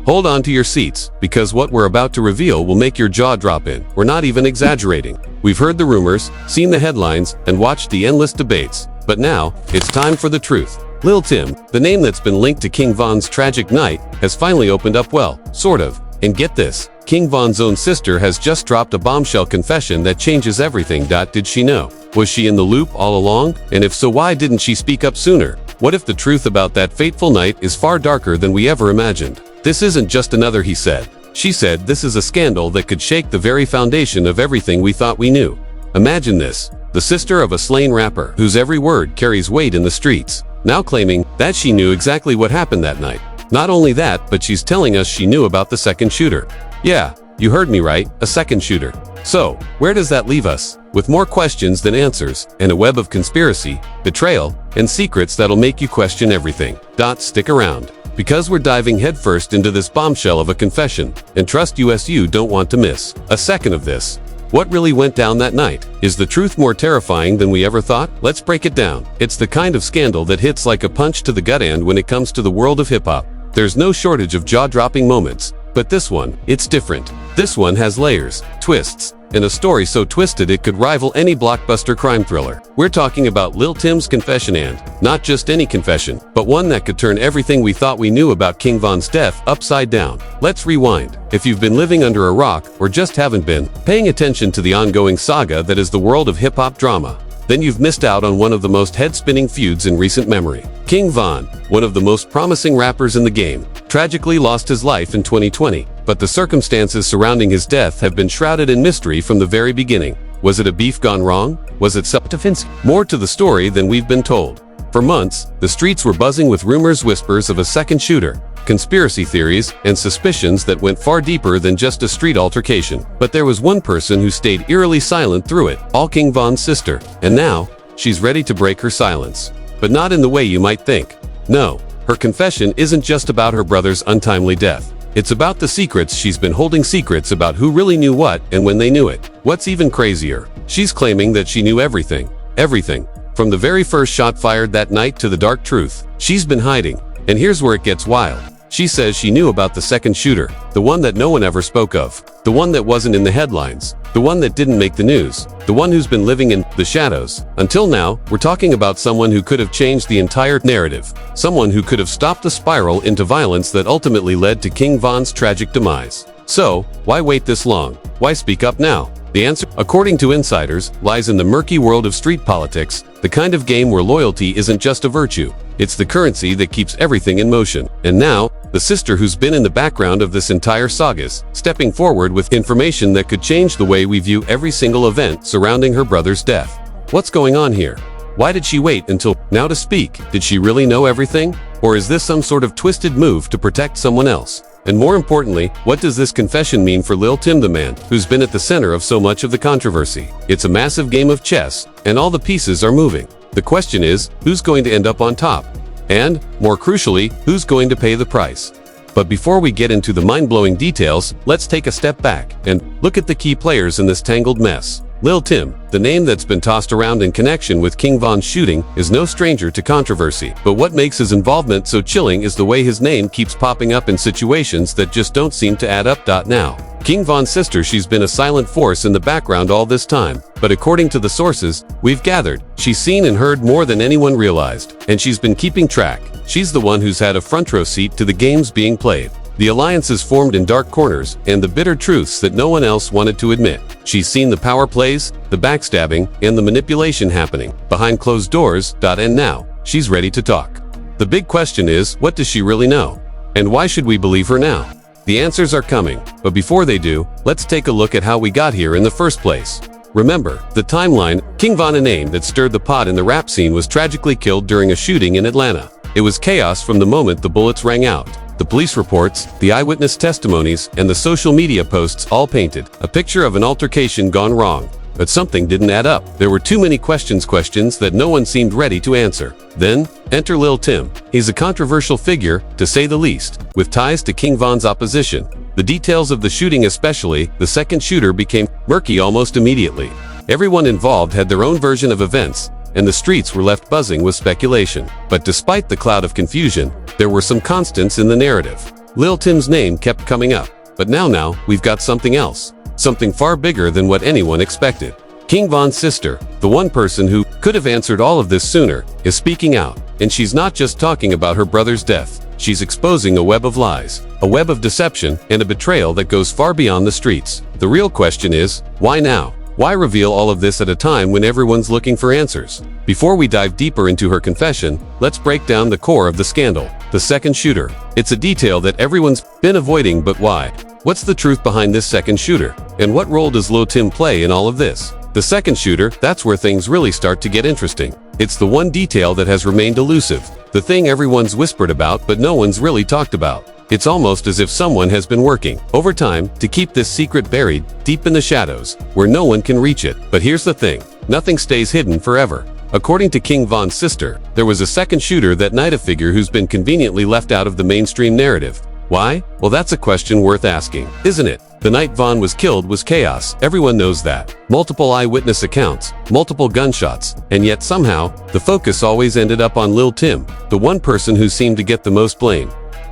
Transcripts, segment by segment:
Hold on to your seats, because what we're about to reveal will make your jaw drop in. We're not even exaggerating. We've heard the rumors, seen the headlines, and watched the endless debates. But now, it's time for the truth. Lil Tim, the name that's been linked to King Von's tragic night, has finally opened up well, sort of. And get this, King Von's own sister has just dropped a bombshell confession that changes everything. Did she know? Was she in the loop all along? And if so, why didn't she speak up sooner? What if the truth about that fateful night is far darker than we ever imagined? This isn't just another he said. She said this is a scandal that could shake the very foundation of everything we thought we knew. Imagine this, the sister of a slain rapper whose every word carries weight in the streets, now claiming that she knew exactly what happened that night. Not only that, but she's telling us she knew about the second shooter. Yeah, you heard me right, a second shooter. So, where does that leave us? With more questions than answers, and a web of conspiracy, betrayal, and secrets that'll make you question everything. Stick around, because we're diving headfirst into this bombshell of a confession, and trust us, you don't want to miss a second of this. What really went down that night? Is the truth more terrifying than we ever thought? Let's break it down. It's the kind of scandal that hits like a punch to the gut, and when it comes to the world of hip-hop, there's no shortage of jaw-dropping moments. But this one, it's different. This one has layers, twists, and a story so twisted it could rival any blockbuster crime thriller. We're talking about Lil Tim's confession, and not just any confession, but one that could turn everything we thought we knew about King Von's death upside down. Let's rewind. If you've been living under a rock, or just haven't been paying attention to the ongoing saga that is the world of hip-hop drama, then you've missed out on one of the most head-spinning feuds in recent memory. King Von, one of the most promising rappers in the game, tragically lost his life in 2020, but the circumstances surrounding his death have been shrouded in mystery from the very beginning. Was it a beef gone wrong? Was it self-defense? More to the story than we've been told. For months, the streets were buzzing with rumors, whispers of a second shooter, conspiracy theories, and suspicions that went far deeper than just a street altercation. But there was one person who stayed eerily silent through it, all King Von's sister. And now, she's ready to break her silence. But not in the way you might think. No, her confession isn't just about her brother's untimely death. It's about the secrets she's been holding, secrets about who really knew what and when they knew it. What's even crazier, she's claiming that she knew everything. Everything. From the very first shot fired that night to the dark truth she's been hiding. And here's where it gets wild. She says she knew about the second shooter, the one that no one ever spoke of, the one that wasn't in the headlines, the one that didn't make the news, the one who's been living in the shadows. Until now, we're talking about someone who could have changed the entire narrative, someone who could have stopped the spiral into violence that ultimately led to King Von's tragic demise. So, why wait this long? Why speak up now? The answer, according to insiders, lies in the murky world of street politics, the kind of game where loyalty isn't just a virtue, it's the currency that keeps everything in motion. And now, the sister who's been in the background of this entire saga, stepping forward with information that could change the way we view every single event surrounding her brother's death. What's going on here? Why did she wait until now to speak? Did she really know everything? Or is this some sort of twisted move to protect someone else? And more importantly, what does this confession mean for Lil Tim, the man who's been at the center of so much of the controversy? It's a massive game of chess, and all the pieces are moving. The question is, who's going to end up on top? And, more crucially, who's going to pay the price? But before we get into the mind-blowing details, let's take a step back and look at the key players in this tangled mess. Lil Tim, the name that's been tossed around in connection with King Von's shooting, is no stranger to controversy. But what makes his involvement so chilling is the way his name keeps popping up in situations that just don't seem to add up. Now, King Von's sister, she's been a silent force in the background all this time. But according to the sources we've gathered, she's seen and heard more than anyone realized. And she's been keeping track. She's the one who's had a front row seat to the games being played, the alliances formed in dark corners, and the bitter truths that no one else wanted to admit. She's seen the power plays, the backstabbing, and the manipulation happening behind closed doors. And now, she's ready to talk. The big question is, what does she really know? And why should we believe her now? The answers are coming, but before they do, let's take a look at how we got here in the first place. Remember, the timeline. King Von, a name that stirred the pot in the rap scene, was tragically killed during a shooting in Atlanta. It was chaos from the moment the bullets rang out. The police reports, the eyewitness testimonies, and the social media posts all painted a picture of an altercation gone wrong. But something didn't add up. There were too many questions that no one seemed ready to answer. Then, enter Lil Tim. He's a controversial figure, to say the least, with ties to King Von's opposition. The details of the shooting, especially the second shooter, became murky almost immediately. Everyone involved had their own version of events, and the streets were left buzzing with speculation. But despite the cloud of confusion, there were some constants in the narrative. Lil Tim's name kept coming up. But now, we've got something else. Something far bigger than what anyone expected. King Von's sister, the one person who could have answered all of this sooner, is speaking out. And she's not just talking about her brother's death. She's exposing a web of lies, a web of deception, and a betrayal that goes far beyond the streets. The real question is, why now? Why reveal all of this at a time when everyone's looking for answers? Before we dive deeper into her confession, let's break down the core of the scandal. The second shooter. It's a detail that everyone's been avoiding, but why? What's the truth behind this second shooter? And what role does Lil Tim play in all of this? The second shooter, that's where things really start to get interesting. It's the one detail that has remained elusive. The thing everyone's whispered about but no one's really talked about. It's almost as if someone has been working overtime to keep this secret buried deep in the shadows, where no one can reach it. But here's the thing, nothing stays hidden forever. According to King Von's sister, there was a second shooter that night, a figure who's been conveniently left out of the mainstream narrative. Why? Well, that's a question worth asking, isn't it? The night Von was killed was chaos, everyone knows that. Multiple eyewitness accounts, multiple gunshots, and yet somehow, the focus always ended up on Lil Tim, the one person who seemed to get the most blame.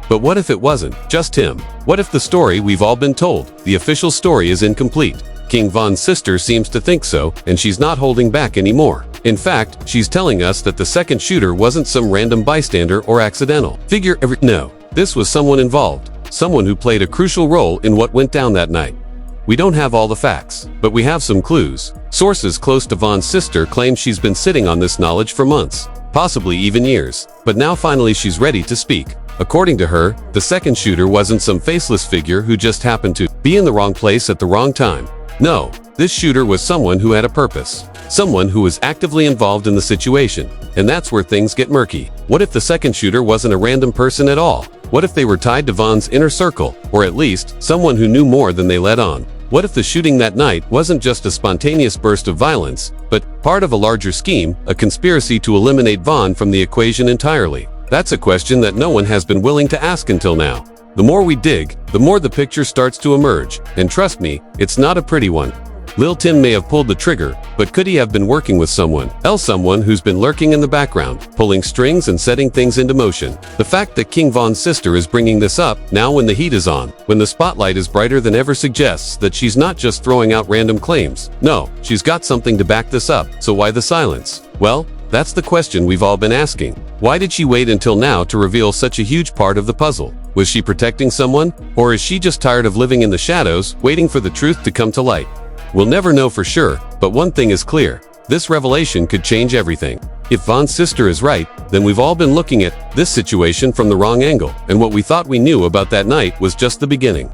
But what if it wasn't just him? What if the story we've all been told, the official story, is incomplete? King Von's sister seems to think so, and she's not holding back anymore. In fact, she's telling us that the second shooter wasn't some random bystander or accidental figure. No, this was someone involved, someone who played a crucial role in what went down that night. We don't have all the facts, but we have some clues. Sources close to Von's sister claim she's been sitting on this knowledge for months, possibly even years. But now finally she's ready to speak. According to her, the second shooter wasn't some faceless figure who just happened to be in the wrong place at the wrong time. No, this shooter was someone who had a purpose. Someone who was actively involved in the situation. And that's where things get murky. What if the second shooter wasn't a random person at all? What if they were tied to Von's inner circle, or at least, someone who knew more than they let on? What if the shooting that night wasn't just a spontaneous burst of violence, but part of a larger scheme, a conspiracy to eliminate Von from the equation entirely? That's a question that no one has been willing to ask until now. The more we dig, the more the picture starts to emerge, and trust me, it's not a pretty one. Lil Tim may have pulled the trigger, but could he have been working with someone else, someone who's been lurking in the background, pulling strings and setting things into motion? The fact that King Von's sister is bringing this up now when the heat is on, when the spotlight is brighter than ever, suggests that she's not just throwing out random claims. No, she's got something to back this up, so why the silence? Well, that's the question we've all been asking. Why did she wait until now to reveal such a huge part of the puzzle? Was she protecting someone? Or is she just tired of living in the shadows, waiting for the truth to come to light? We'll never know for sure, but one thing is clear. This revelation could change everything. If Von's sister is right, then we've all been looking at this situation from the wrong angle, and what we thought we knew about that night was just the beginning.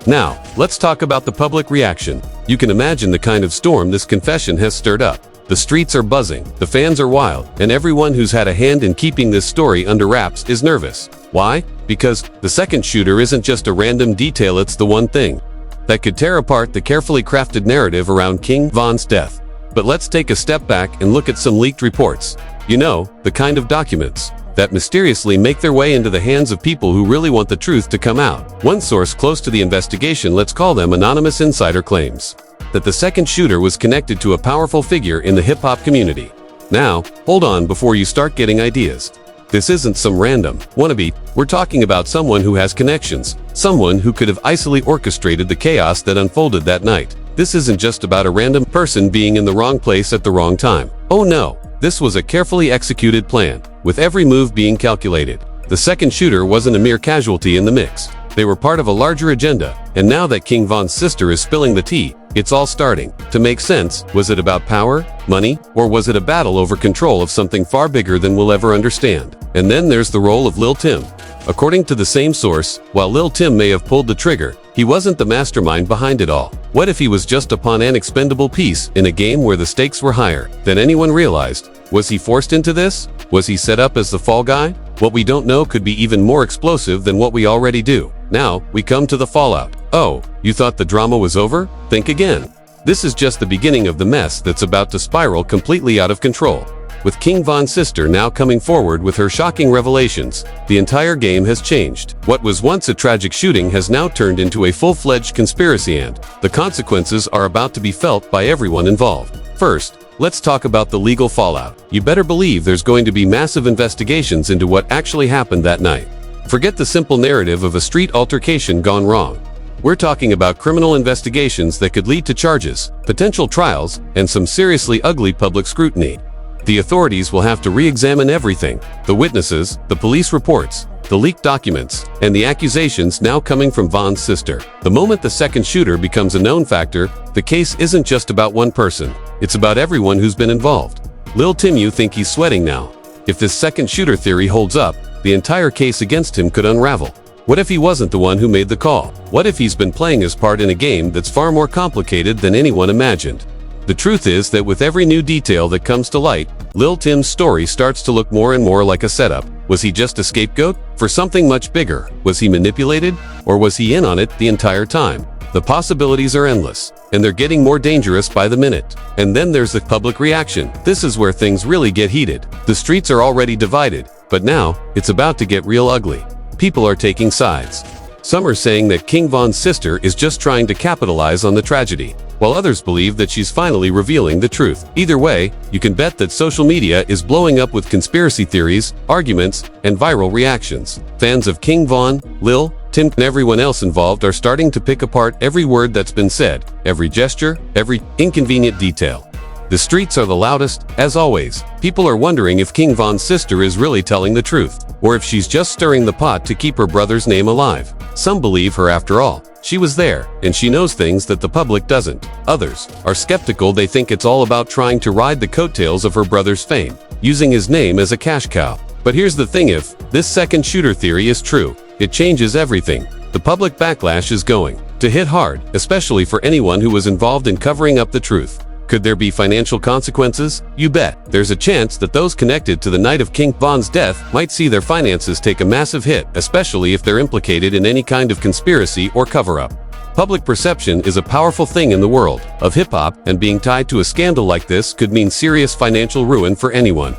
Now, let's talk about the public reaction. You can imagine the kind of storm this confession has stirred up. The streets are buzzing, the fans are wild, and everyone who's had a hand in keeping this story under wraps is nervous. Why? Because the second shooter isn't just a random detail, it's the one thing that could tear apart the carefully crafted narrative around King Von's death. But let's take a step back and look at some leaked reports. You know, the kind of documents that mysteriously make their way into the hands of people who really want the truth to come out. One source close to the investigation, let's call them anonymous insider, claims that the second shooter was connected to a powerful figure in the hip-hop community. Now, hold on before you start getting ideas. This isn't some random wannabe. We're talking about someone who has connections, someone who could have easily orchestrated the chaos that unfolded that night. This isn't just about a random person being in the wrong place at the wrong time. Oh no, this was a carefully executed plan, with every move being calculated. The second shooter wasn't a mere casualty in the mix. They were part of a larger agenda, and now that King Von's sister is spilling the tea, it's all starting to make sense. Was it about power, money, or was it a battle over control of something far bigger than we'll ever understand? And then there's the role of Lil Tim. According to the same source, while Lil Tim may have pulled the trigger, he wasn't the mastermind behind it all. What if he was just a pawn, an expendable piece in a game where the stakes were higher than anyone realized? Was he forced into this? Was he set up as the fall guy? What we don't know could be even more explosive than what we already do. Now, we come to the fallout. Oh, you thought the drama was over? Think again. This is just the beginning of the mess that's about to spiral completely out of control. With King Von's sister now coming forward with her shocking revelations, the entire game has changed. What was once a tragic shooting has now turned into a full-fledged conspiracy, and the consequences are about to be felt by everyone involved. First, let's talk about the legal fallout. You better believe there's going to be massive investigations into what actually happened that night. Forget the simple narrative of a street altercation gone wrong. We're talking about criminal investigations that could lead to charges, potential trials, and some seriously ugly public scrutiny. The authorities will have to re-examine everything: the witnesses, the police reports, the leaked documents, and the accusations now coming from Von's sister. The moment the second shooter becomes a known factor, the case isn't just about one person. It's about everyone who's been involved. Lil Tim, you think he's sweating now? If this second shooter theory holds up, the entire case against him could unravel. What if he wasn't the one who made the call? What if he's been playing his part in a game that's far more complicated than anyone imagined? The truth is that with every new detail that comes to light, Lil Tim's story starts to look more and more like a setup. Was he just a scapegoat for something much bigger? Was he manipulated? Or was he in on it the entire time? The possibilities are endless, and they're getting more dangerous by the minute. And then there's the public reaction. This is where things really get heated. The streets are already divided, but now it's about to get real ugly. People are taking sides. Some are saying that King Von's sister is just trying to capitalize on the tragedy, while others believe that she's finally revealing the truth. Either way, you can bet that social media is blowing up with conspiracy theories, arguments, and viral reactions. Fans of King Von, Lil Tim, and everyone else involved are starting to pick apart every word that's been said, every gesture, every inconvenient detail. The streets are the loudest. As always, people are wondering if King Von's sister is really telling the truth, or if she's just stirring the pot to keep her brother's name alive. Some believe her after all. She was there, and she knows things that the public doesn't. Others are skeptical. They think it's all about trying to ride the coattails of her brother's fame, using his name as a cash cow. But here's the thing: if this second shooter theory is true, it changes everything. The public backlash is going to hit hard, especially for anyone who was involved in covering up the truth. Could there be financial consequences? You bet. There's a chance that those connected to the night of King Von's death might see their finances take a massive hit, especially if they're implicated in any kind of conspiracy or cover-up. Public perception is a powerful thing in the world of hip-hop, and being tied to a scandal like this could mean serious financial ruin for anyone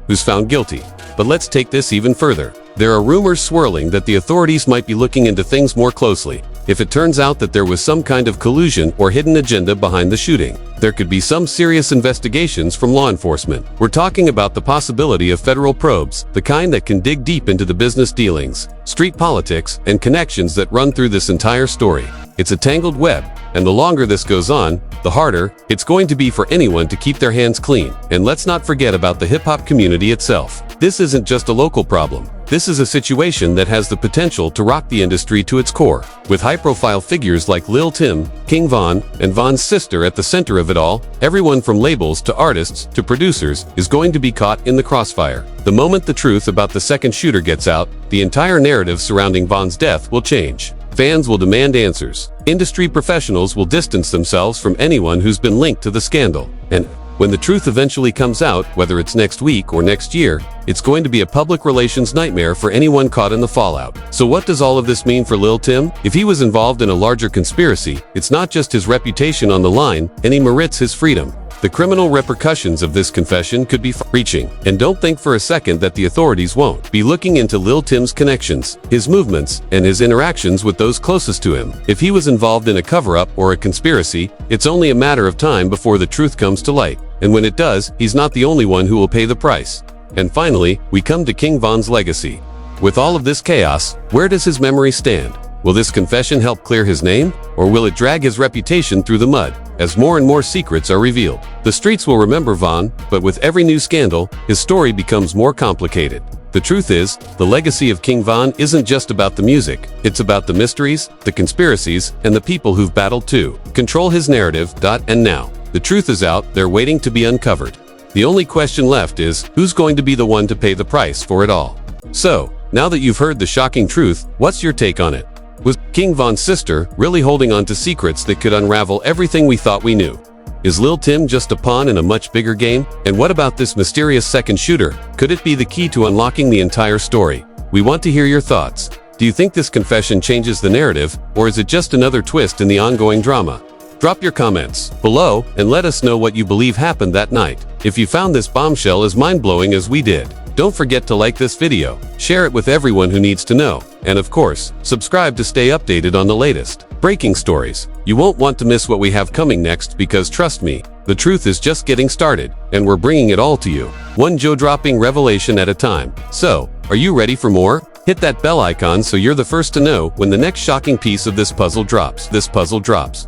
who's found guilty. But let's take this even further. There are rumors swirling that the authorities might be looking into things more closely. If it turns out that there was some kind of collusion or hidden agenda behind the shooting, there could be some serious investigations from law enforcement. We're talking about the possibility of federal probes, the kind that can dig deep into the business dealings, street politics, and connections that run through this entire story. It's a tangled web, and the longer this goes on, the harder it's going to be for anyone to keep their hands clean. And let's not forget about the hip-hop community itself. This isn't just a local problem. This is a situation that has the potential to rock the industry to its core. With high-profile figures like Lil Tim, King Von, and Von's sister at the center of it all, everyone from labels to artists to producers is going to be caught in the crossfire. The moment the truth about the second shooter gets out, the entire narrative surrounding Von's death will change. Fans will demand answers. Industry professionals will distance themselves from anyone who's been linked to the scandal. And when the truth eventually comes out, whether it's next week or next year, it's going to be a public relations nightmare for anyone caught in the fallout. So what does all of this mean for Lil Tim? If he was involved in a larger conspiracy, it's not just his reputation on the line, and he merits his freedom. The criminal repercussions of this confession could be far-reaching, and don't think for a second that the authorities won't be looking into Lil Tim's connections, his movements, and his interactions with those closest to him. If he was involved in a cover-up or a conspiracy, it's only a matter of time before the truth comes to light. And when it does, he's not the only one who will pay the price. And finally, we come to King Von's legacy. With all of this chaos, where does his memory stand? Will this confession help clear his name, or will it drag his reputation through the mud as more and more secrets are revealed? The streets will remember Von, but with every new scandal, his story becomes more complicated. The truth is, the legacy of King Von isn't just about the music. It's about the mysteries, the conspiracies, and the people who've battled to control his narrative. And now, the truth is out there waiting to be uncovered. The only question left is, who's going to be the one to pay the price for it all? So, now that you've heard the shocking truth, what's your take on it? Was King Von's sister really holding on to secrets that could unravel everything we thought we knew? Is Lil Tim just a pawn in a much bigger game? And what about this mysterious second shooter? Could it be the key to unlocking the entire story? We want to hear your thoughts. Do you think this confession changes the narrative, or is it just another twist in the ongoing drama? Drop your comments below and let us know what you believe happened that night. If you found this bombshell as mind-blowing as we did, don't forget to like this video, share it with everyone who needs to know, and of course, subscribe to stay updated on the latest breaking stories. You won't want to miss what we have coming next, because trust me, the truth is just getting started, and we're bringing it all to you, one jaw-dropping revelation at a time. So, are you ready for more? Hit that bell icon so you're the first to know when the next shocking piece of this puzzle drops.